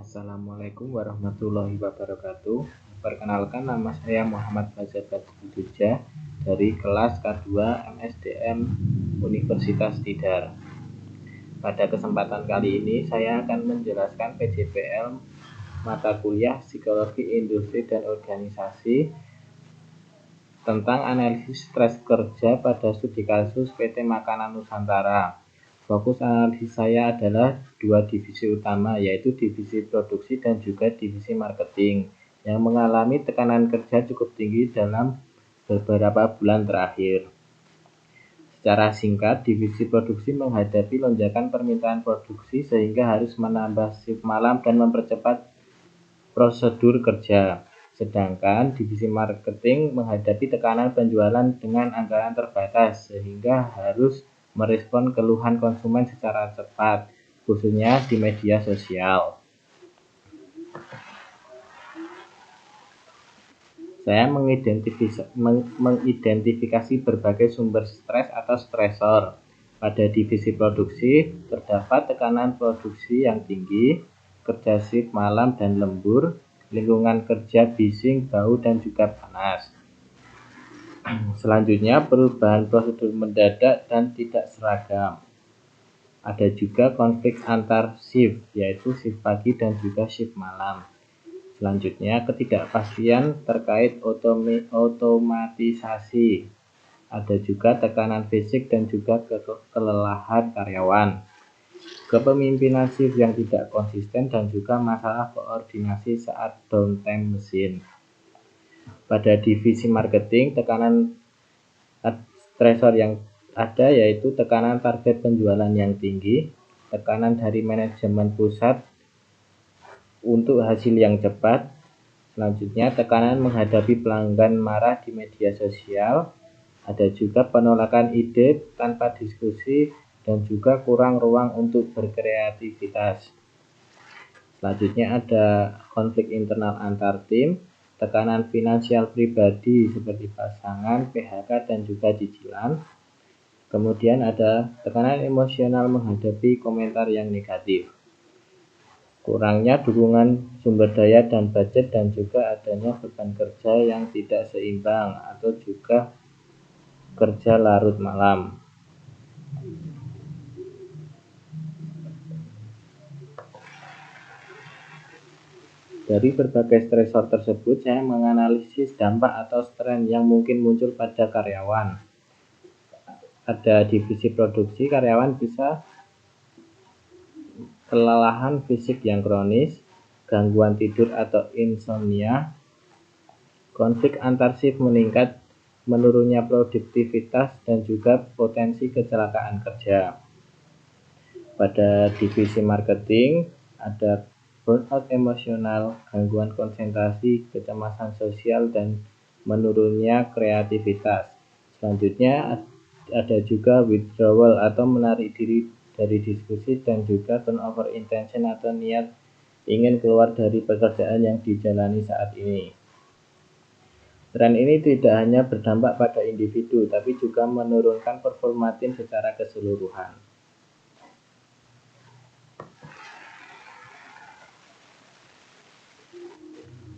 Assalamualaikum warahmatullahi wabarakatuh. Perkenalkan, nama saya Muhammad Fajar Badrudja dari kelas K2 MSDM Universitas Tidar. Pada kesempatan kali ini saya akan menjelaskan PJPL mata kuliah Psikologi Industri dan Organisasi tentang analisis stres kerja pada studi kasus PT Makanan Nusantara. Fokus analisis saya adalah dua divisi utama, yaitu divisi produksi dan juga divisi marketing, yang mengalami tekanan kerja cukup tinggi dalam beberapa bulan terakhir. Secara singkat, divisi produksi menghadapi lonjakan permintaan produksi sehingga harus menambah shift malam dan mempercepat prosedur kerja. Sedangkan divisi marketing menghadapi tekanan penjualan dengan anggaran terbatas sehingga harus merespon keluhan konsumen secara cepat, khususnya di media sosial. Saya mengidentifikasi berbagai sumber stres atau stresor. Pada divisi produksi, terdapat tekanan produksi yang tinggi, kerja shift malam dan lembur, lingkungan kerja bising, bau, dan juga panas. Selanjutnya, perubahan prosedur mendadak dan tidak seragam. Ada juga konflik antar shift, yaitu shift pagi dan juga shift malam. Selanjutnya, ketidakpastian terkait otomatisasi. Ada juga tekanan fisik dan juga kelelahan karyawan. Kepemimpinan shift yang tidak konsisten dan juga masalah koordinasi saat downtime mesin. Pada divisi marketing, tekanan stresor yang ada yaitu tekanan target penjualan yang tinggi, tekanan dari manajemen pusat untuk hasil yang cepat. Selanjutnya, tekanan menghadapi pelanggan marah di media sosial. Ada juga penolakan ide tanpa diskusi dan juga kurang ruang untuk berkreativitas. Selanjutnya ada konflik internal antar tim, tekanan finansial pribadi seperti pasangan, PHK, dan juga cicilan. Kemudian ada tekanan emosional menghadapi komentar yang negatif. Kurangnya dukungan sumber daya dan budget, dan juga adanya beban kerja yang tidak seimbang atau juga kerja larut malam. Dari berbagai stresor tersebut, saya menganalisis dampak atau strain yang mungkin muncul pada karyawan. Ada divisi produksi, karyawan bisa kelelahan fisik yang kronis, gangguan tidur atau insomnia, konflik antar shift meningkat, menurunnya produktivitas, dan juga potensi kecelakaan kerja. Pada divisi marketing ada burnout emosional, gangguan konsentrasi, kecemasan sosial, dan menurunnya kreativitas. Selanjutnya ada juga withdrawal atau menarik diri dari diskusi, dan juga turnover intention atau niat ingin keluar dari pekerjaan yang dijalani saat ini. Tren ini tidak hanya berdampak pada individu, tapi juga menurunkan performa tim secara keseluruhan.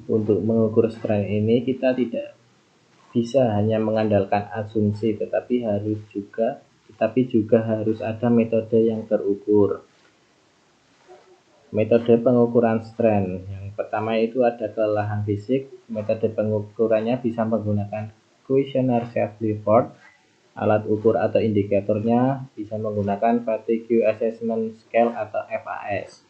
Untuk mengukur strain ini, kita tidak bisa hanya mengandalkan asumsi, tetapi juga harus ada metode yang terukur. Metode pengukuran strain yang pertama itu ada kelelahan fisik. Metode pengukurannya bisa menggunakan questionnaire self-report. Alat ukur atau indikatornya bisa menggunakan fatigue assessment scale atau FAS.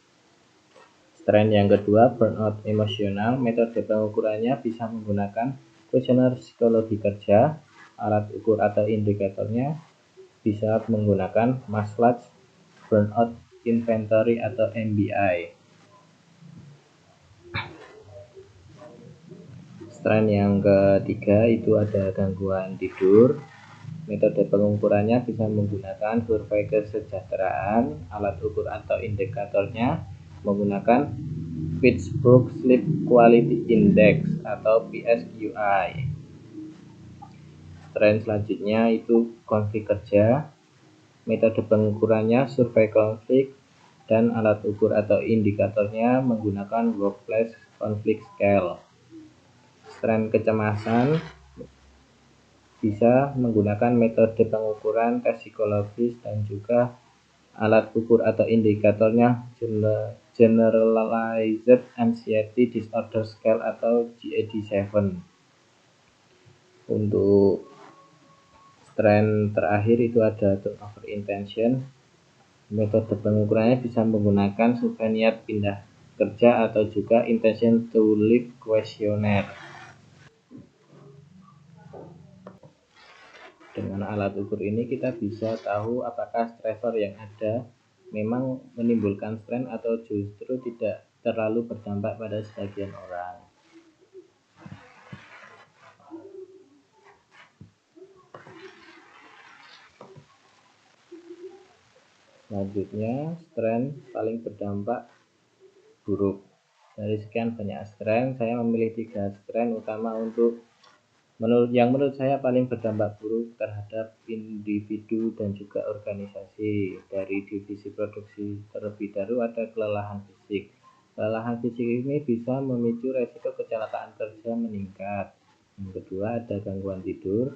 Strain yang kedua, burnout emosional. Metode pengukurannya bisa menggunakan questionnaire psikologi kerja. Alat ukur atau indikatornya bisa menggunakan Maslach Burnout Inventory atau MBI. Strain yang ketiga itu ada gangguan tidur. Metode pengukurannya bisa menggunakan survei kesejahteraan. Alat ukur atau indikatornya menggunakan Pittsburgh Sleep Quality Index atau PSQI. Strain selanjutnya itu konflik kerja. Metode pengukurannya survei konflik. dan alat ukur atau indikatornya menggunakan Workplace Conflict Scale. Strength kecemasan bisa menggunakan metode pengukuran tes psikologis dan juga alat ukur atau indikatornya Generalized Anxiety Disorder Scale atau GAD-7. Untuk strength terakhir itu ada turnover intention. Metode pengukurannya bisa menggunakan survei niat pindah kerja atau juga intention to leave questionnaire. Dengan alat ukur ini kita bisa tahu apakah stresor yang ada memang menimbulkan stres atau justru tidak terlalu berdampak pada sebagian orang. Selanjutnya, stres paling berdampak buruk. Dari sekian banyak stres, saya memilih 3 stres utama yang menurut saya paling berdampak buruk terhadap individu dan juga organisasi. Dari divisi produksi terlebih dahulu ada kelelahan fisik. Kelelahan fisik ini bisa memicu resiko kecelakaan kerja meningkat. Yang kedua ada gangguan tidur.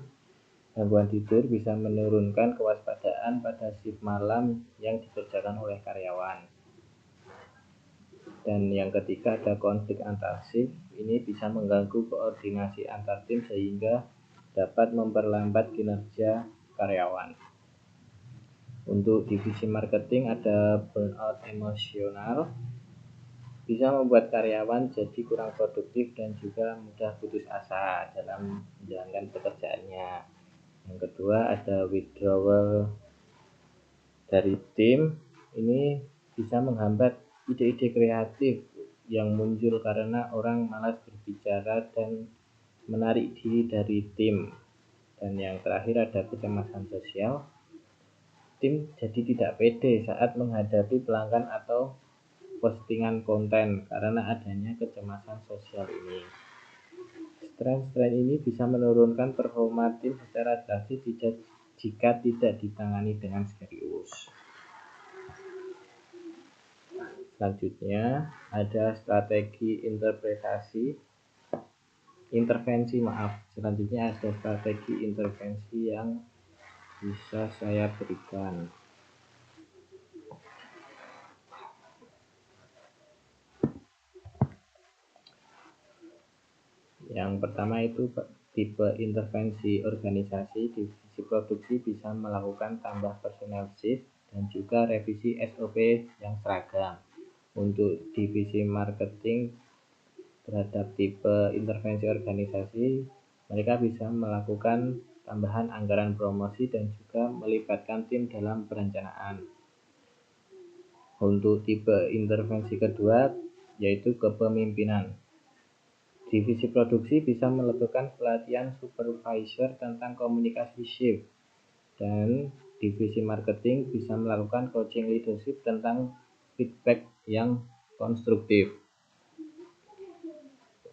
Gangguan tidur bisa menurunkan kewaspadaan pada shift malam yang dikerjakan oleh karyawan. Dan yang ketiga ada konflik antar shift. Ini bisa mengganggu koordinasi antar tim sehingga dapat memperlambat kinerja karyawan. Untuk divisi marketing ada burnout emosional, bisa membuat karyawan jadi kurang produktif dan juga mudah putus asa dalam menjalankan pekerjaannya. Yang kedua ada withdrawal dari tim. Ini bisa menghambat ide-ide kreatif yang muncul karena orang malas berbicara dan menarik diri dari tim. Dan yang terakhir ada kecemasan sosial. Tim jadi tidak pede saat menghadapi pelanggan atau postingan konten karena adanya kecemasan sosial ini. Stres ini bisa menurunkan performa tim secara drastis jika tidak ditangani dengan serius. Selanjutnya ada strategi Selanjutnya ada strategi intervensi yang bisa saya berikan. Yang pertama itu tipe intervensi organisasi. Divisi produksi bisa melakukan tambah personel shift dan juga revisi SOP yang seragam. Untuk divisi marketing terhadap tipe intervensi organisasi, mereka bisa melakukan tambahan anggaran promosi dan juga melibatkan tim dalam perencanaan. Untuk tipe intervensi kedua yaitu kepemimpinan. Divisi produksi bisa melakukan pelatihan supervisor tentang komunikasi shift, dan divisi marketing bisa melakukan coaching leadership tentang feedback yang konstruktif.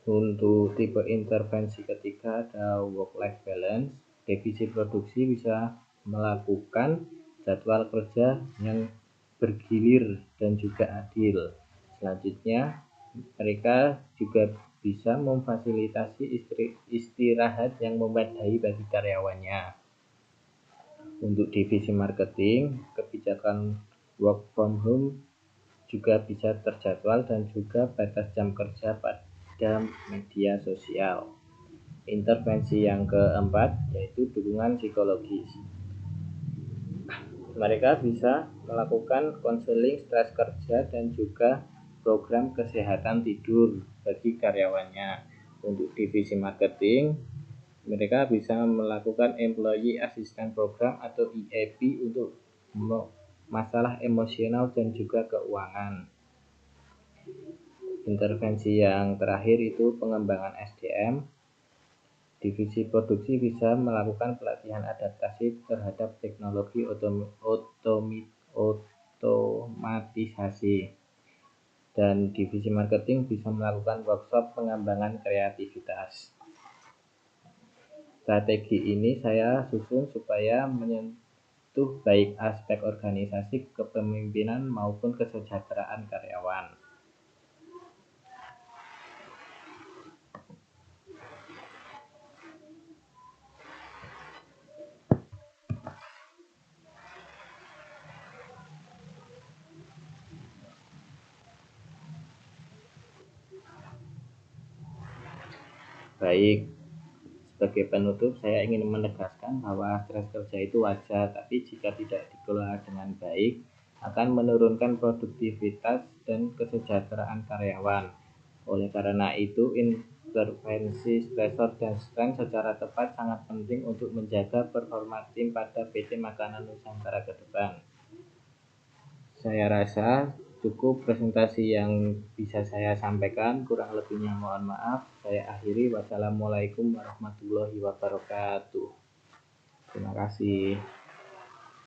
Untuk tipe intervensi ketiga ada work-life balance. Divisi produksi bisa melakukan jadwal kerja yang bergilir dan juga adil. Selanjutnya, mereka juga bisa memfasilitasi istirahat yang memadai bagi karyawannya. Untuk divisi marketing, kebijakan work from home juga bisa terjadwal dan juga batas jam kerja pada media sosial. Intervensi yang keempat yaitu dukungan psikologis. Mereka bisa melakukan konseling stres kerja dan juga program kesehatan tidur bagi karyawannya. Untuk divisi marketing, mereka bisa melakukan Employee Assistance Program atau EAP untuk masalah emosional dan juga keuangan. Intervensi yang terakhir itu pengembangan SDM. Divisi produksi bisa melakukan pelatihan adaptasi terhadap teknologi otomatisasi. Dan divisi marketing bisa melakukan workshop pengembangan kreativitas. Strategi ini saya susun supaya menyentuh itu baik aspek organisasi, kepemimpinan maupun kesejahteraan karyawan. Baik, sebagai penutup saya ingin menegaskan bahwa stres kerja itu wajar, tapi jika tidak dikelola dengan baik akan menurunkan produktivitas dan kesejahteraan karyawan. Oleh karena itu, intervensi stresor dan strength secara tepat sangat penting untuk menjaga performa tim pada PT Makanan Nusantara ke depan. Saya rasa cukup presentasi yang bisa saya sampaikan, kurang lebihnya mohon maaf. Saya akhiri, wassalamualaikum warahmatullahi wabarakatuh. Terima kasih.